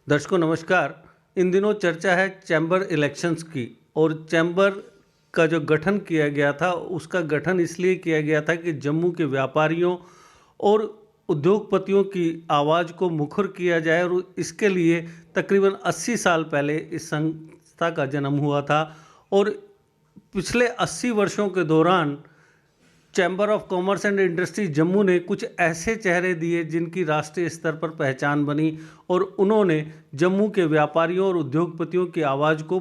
दर्शकों नमस्कार। इन दिनों चर्चा है चैम्बर इलेक्शंस की और चैम्बर का जो गठन किया गया था उसका गठन इसलिए किया गया था कि जम्मू के व्यापारियों और उद्योगपतियों की आवाज़ को मुखर किया जाए और इसके लिए तकरीबन 80 साल पहले इस संस्था का जन्म हुआ था। और पिछले 80 वर्षों के दौरान chamber of commerce and industry Jammu ने कुछ ऐसे चेहरे दिए जिनकी राष्ट्रीय स्तर पर पहचान बनी और उन्होंने जम्मू के व्यापारियों और उद्योगपतियों की आवाज़ को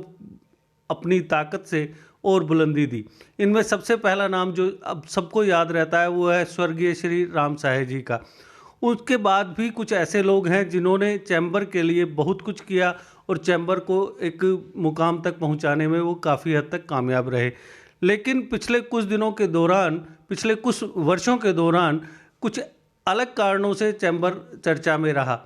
अपनी ताकत से और बुलंदी दी। इनमें सबसे पहला नाम जो अब सबको याद रहता है वो है स्वर्गीय श्री राम साहे जी का। उसके बाद भी कुछ ऐसे लोग हैं जिन्होंने चैम्बर के लिए बहुत कुछ किया और चैम्बर को एक मुकाम तक पहुंचाने में वो काफ़ी हद तक कामयाब रहे। लेकिन पिछले कुछ दिनों के दौरान, पिछले कुछ वर्षों के दौरान कुछ अलग कारणों से चैम्बर चर्चा में रहा।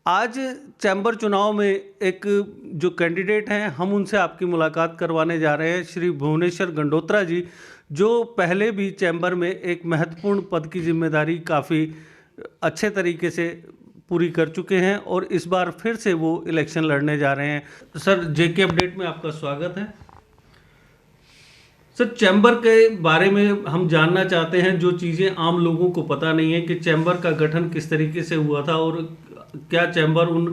आज चैम्बर चुनाव में एक जो कैंडिडेट हैं हम उनसे आपकी मुलाकात करवाने जा रहे हैं, श्री भुवनेश्वर गंडोत्रा जी, जो पहले भी चैम्बर में एक महत्वपूर्ण पद की जिम्मेदारी काफ़ी अच्छे तरीके से पूरी कर चुके हैं और इस बार फिर से वो इलेक्शन लड़ने जा रहे हैं। सर, जेके अपडेट में आपका स्वागत है। सर, चैम्बर के बारे में हम जानना चाहते हैं जो चीज़ें आम लोगों को पता नहीं है कि चैम्बर का गठन किस तरीके से हुआ था और क्या चैम्बर उन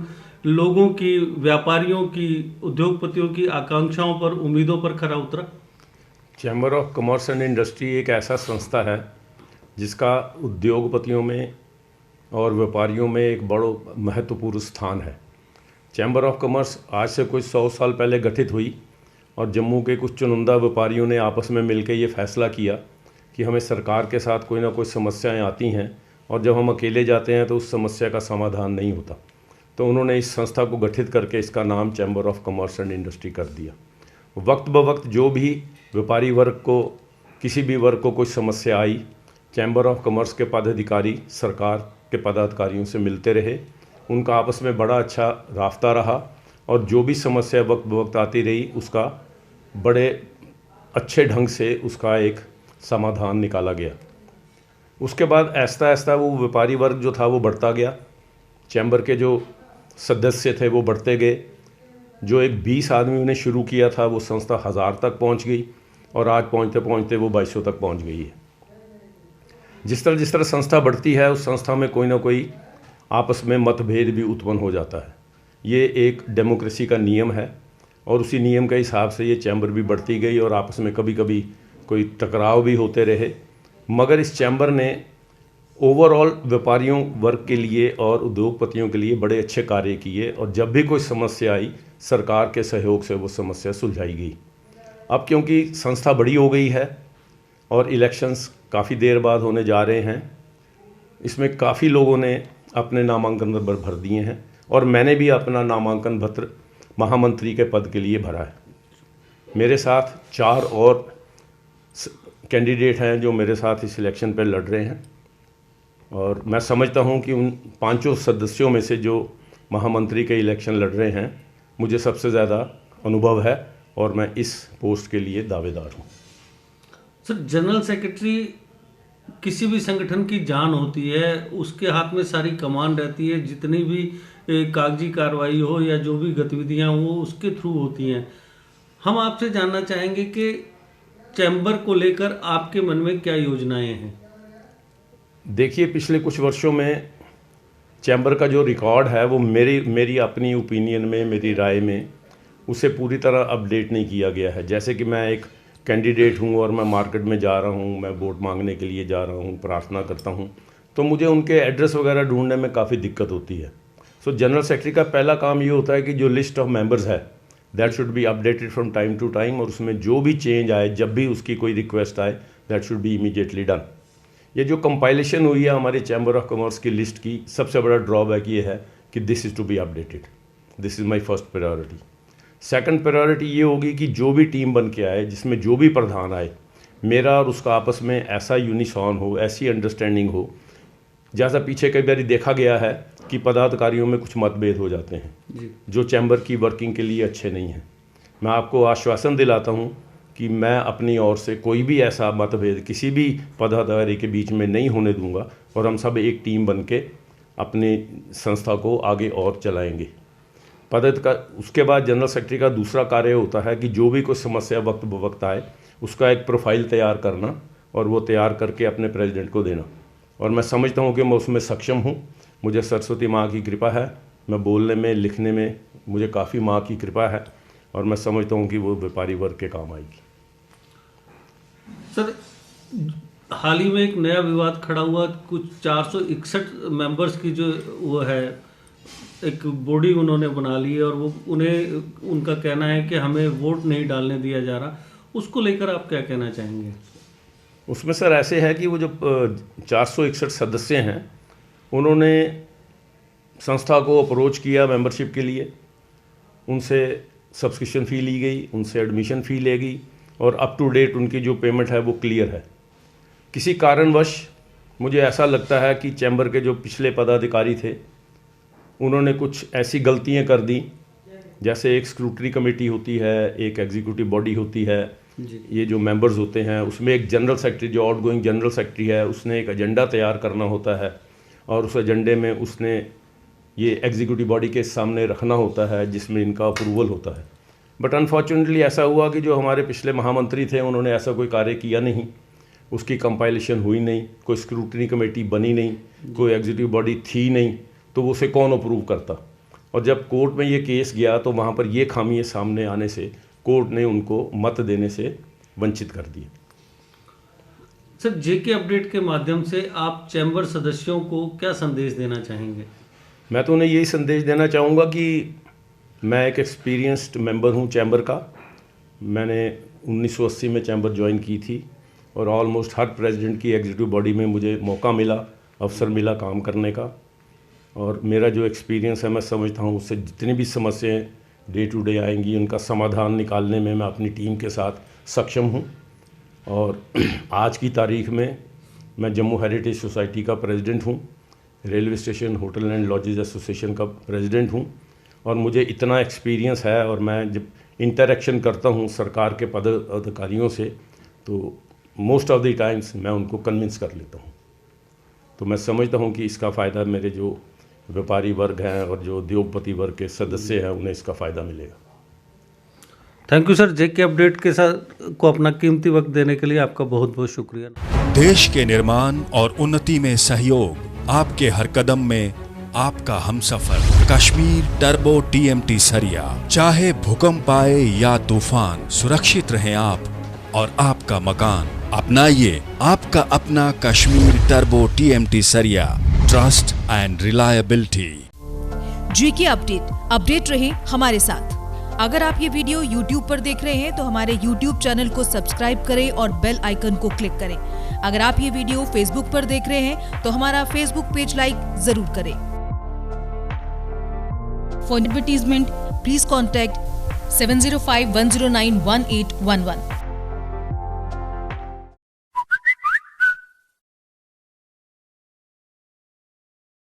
लोगों की, व्यापारियों की, उद्योगपतियों की आकांक्षाओं पर, उम्मीदों पर खरा उतरा। Chamber of commerce and industry एक ऐसा संस्था है जिसका उद्योगपतियों में और व्यापारियों में एक बड़ा महत्वपूर्ण स्थान है। चैम्बर ऑफ कॉमर्स आज से कुछ 100 साल पहले गठित हुई और जम्मू के कुछ चुनिंदा व्यापारियों ने आपस में मिलकर ये फैसला किया कि हमें सरकार के साथ कोई ना कोई समस्याएं आती हैं और जब हम अकेले जाते हैं तो उस समस्या का समाधान नहीं होता। तो उन्होंने इस संस्था को गठित करके इसका नाम chamber of commerce and industry कर दिया। वक्त ब वक्त जो भी व्यापारी वर्ग को, किसी भी वर्ग को कोई समस्या आई, चैम्बर ऑफ कॉमर्स के पदाधिकारी सरकार के पदाधिकारियों से मिलते रहे, उनका आपस में बड़ा अच्छा राब्ता रहा और जो भी समस्या वक्त ब वक्त आती रही उसका बड़े अच्छे ढंग से उसका एक समाधान निकाला गया। उसके बाद आहिस्ता आहिस्ता वो व्यापारी वर्ग जो था वो बढ़ता गया, चैम्बर के जो सदस्य थे वो बढ़ते गए। जो एक 20 आदमियों ने शुरू किया था वो संस्था 1000 तक पहुंच गई और आज पहुंचते पहुंचते वो 2200 तक पहुंच गई है। जिस तरह संस्था बढ़ती है उस संस्था में कोई ना कोई आपस में मतभेद भी उत्पन्न हो जाता है। ये एक डेमोक्रेसी का नियम है और उसी नियम के हिसाब से ये चैम्बर भी बढ़ती गई और आपस में कभी कभी कोई टकराव भी होते रहे। मगर इस चैम्बर ने ओवरऑल व्यापारियों वर्ग के लिए और उद्योगपतियों के लिए बड़े अच्छे कार्य किए और जब भी कोई समस्या आई सरकार के सहयोग से वो समस्या सुलझाई गई। अब क्योंकि संस्था बड़ी हो गई है और इलेक्शंस काफ़ी देर बाद होने जा रहे हैं, इसमें काफ़ी लोगों ने अपने नामांकन पत्र भर दिए हैं और मैंने भी अपना नामांकन पत्र महामंत्री के पद के लिए भरा है। मेरे साथ 4 और कैंडिडेट हैं जो मेरे साथ इस इलेक्शन पर लड़ रहे हैं और मैं समझता हूं कि उन 5 सदस्यों में से जो महामंत्री के इलेक्शन लड़ रहे हैं मुझे सबसे ज़्यादा अनुभव है और मैं इस पोस्ट के लिए दावेदार हूं। सर, जनरल सेक्रेटरी किसी भी संगठन की जान होती है, उसके हाथ में सारी कमान रहती है, जितनी भी कागजी कार्रवाई हो या जो भी गतिविधियां हो उसके थ्रू होती हैं। हम आपसे जानना चाहेंगे कि चैम्बर को लेकर आपके मन में क्या योजनाएं हैं। देखिए, पिछले कुछ वर्षों में चैम्बर का जो रिकॉर्ड है वो मेरी अपनी ओपिनियन में, मेरी राय में उसे पूरी तरह अपडेट नहीं किया गया है। जैसे कि मैं एक कैंडिडेट हूँ और मैं मार्केट में जा रहा हूँ, मैं वोट मांगने के लिए जा रहा हूँ, प्रार्थना करता हूँ, तो मुझे उनके एड्रेस वगैरह ढूंढने में काफ़ी दिक्कत होती है। सो जनरल सेक्रेटरी का पहला काम ये होता है कि जो लिस्ट ऑफ मेंबर्स है that should be updated from time to time और उसमें जो भी चेंज आए, जब भी उसकी कोई रिक्वेस्ट आए, that should be immediately done. ये जो कंपाइलेशन हुई है हमारे चैम्बर ऑफ कॉमर्स की लिस्ट की, सबसे बड़ा ड्रॉबैक ये है कि this is to be updated. This is my first priority. Second priority ये होगी कि जो भी टीम बन के आए, जिसमें जो भी प्रधान आए, मेरा और उसका आपस में ऐसा यूनिसॉन हो, ऐसी अंडरस्टैंडिंग हो। जैसा पीछे कई बार देखा गया है कि पदाधिकारियों में कुछ मतभेद हो जाते हैं जो चैम्बर की वर्किंग के लिए अच्छे नहीं हैं। मैं आपको आश्वासन दिलाता हूँ कि मैं अपनी ओर से कोई भी ऐसा मतभेद किसी भी पदाधिकारी के बीच में नहीं होने दूंगा और हम सब एक टीम बन के अपनी संस्था को आगे और चलाएंगे। पद का। उसके बाद जनरल सेक्रेटरी का दूसरा कार्य होता है कि जो भी कोई समस्या वक्त ब वक्त आए उसका एक प्रोफाइल तैयार करना और वो तैयार करके अपने प्रेसिडेंट को देना। और मैं समझता हूँ कि मैं उसमें सक्षम हूँ। मुझे सरस्वती माँ की कृपा है, मैं बोलने में लिखने में मुझे काफ़ी माँ की कृपा है और मैं समझता हूँ कि वो व्यापारी वर्ग के काम आएगी। सर, हाल ही में एक नया विवाद खड़ा हुआ, कुछ 461 मेंबर्स की जो वो है एक बॉडी उन्होंने बना ली है और वो उन्हें उनका कहना है कि हमें वोट नहीं डालने दिया जा रहा, उसको लेकर आप क्या कहना चाहेंगे? उसमें सर ऐसे है कि वो जो 461 सदस्य हैं उन्होंने संस्था को अप्रोच किया मेंबरशिप के लिए, उनसे सब्सक्रिप्शन फ़ी ली गई, उनसे एडमिशन फ़ी ले गई और अप टू डेट उनकी जो पेमेंट है वो क्लियर है। किसी कारणवश मुझे ऐसा लगता है कि चैम्बर के जो पिछले पदाधिकारी थे उन्होंने कुछ ऐसी गलतियां कर दी, जैसे एक स्क्रूटनी कमेटी होती है, एक एग्जीक्यूटिव बॉडी होती है, ये जो मेंबर्स होते हैं उसमें एक जनरल सेक्रेटरी, जो आउटगोइंग जनरल सेक्रेटरी है, उसने एक एजेंडा तैयार करना होता है और उस एजेंडे में उसने ये एग्जीक्यूटिव बॉडी के सामने रखना होता है जिसमें इनका अप्रूवल होता है। बट अनफॉर्चुनेटली ऐसा हुआ कि जो हमारे पिछले महामंत्री थे उन्होंने ऐसा कोई कार्य किया नहीं, उसकी कंपाइलेशन हुई नहीं, कोई स्क्रूटनी कमेटी बनी नहीं, कोई एग्जीक्यूटिव बॉडी थी नहीं, तो वो उसे कौन अप्रूव करता। और जब कोर्ट में ये केस गया तो वहाँ पर ये खामियां सामने आने से कोर्ट ने उनको मत देने से वंचित कर दिया। सर, जेके अपडेट के माध्यम से आप चैम्बर सदस्यों को क्या संदेश देना चाहेंगे? मैं तो उन्हें यही संदेश देना चाहूँगा कि मैं एक एक्सपीरियंस्ड मेंबर हूँ चैम्बर का। मैंने 1980 में चैम्बर ज्वाइन की थी और ऑलमोस्ट हर प्रेसिडेंट की एग्जीक्यूटिव बॉडी में मुझे मौका मिला, अवसर मिला काम करने का। और मेरा जो एक्सपीरियंस है मैं समझता हूँ उससे जितनी भी समस्याएं डे टू डे आएंगी उनका समाधान निकालने में मैं अपनी टीम के साथ सक्षम हूँ। और आज की तारीख में मैं जम्मू हेरिटेज सोसाइटी का प्रेसिडेंट हूँ, railway station hotel and lodges association का प्रेसिडेंट हूँ और मुझे इतना एक्सपीरियंस है और मैं जब इंटरेक्शन करता हूँ सरकार के पद अधिकारियों से तो मोस्ट ऑफ द टाइम्स मैं उनको कन्विंस कर लेता हूँ। तो मैं समझता हूँ कि इसका फ़ायदा मेरे जो व्यापारी वर्ग हैं और जो उद्योगपति वर्ग के सदस्य हैं उन्हें इसका फ़ायदा मिलेगा। Thank you sir, JK update के साथ को अपना कीमती वक्त देने के लिए आपका बहुत बहुत शुक्रिया। देश के निर्माण और उन्नति में सहयोग, आपके हर कदम में आपका हमसफर। कश्मीर टर्बो TMT सरिया, चाहे भूकंप आए या तूफान, सुरक्षित रहें आप और आपका मकान। अपनाइए आपका अपना कश्मीर टर्बो TMT सरिया, trust and reliability. JK update रहे हमारे साथ। अगर आप ये वीडियो YouTube पर देख रहे हैं तो हमारे YouTube चैनल को सब्सक्राइब करें और बेल आइकन को क्लिक करें। अगर आप ये वीडियो Facebook पर देख रहे हैं तो हमारा Facebook पेज लाइक जरूर करें। For advertisement please contact 7051091811।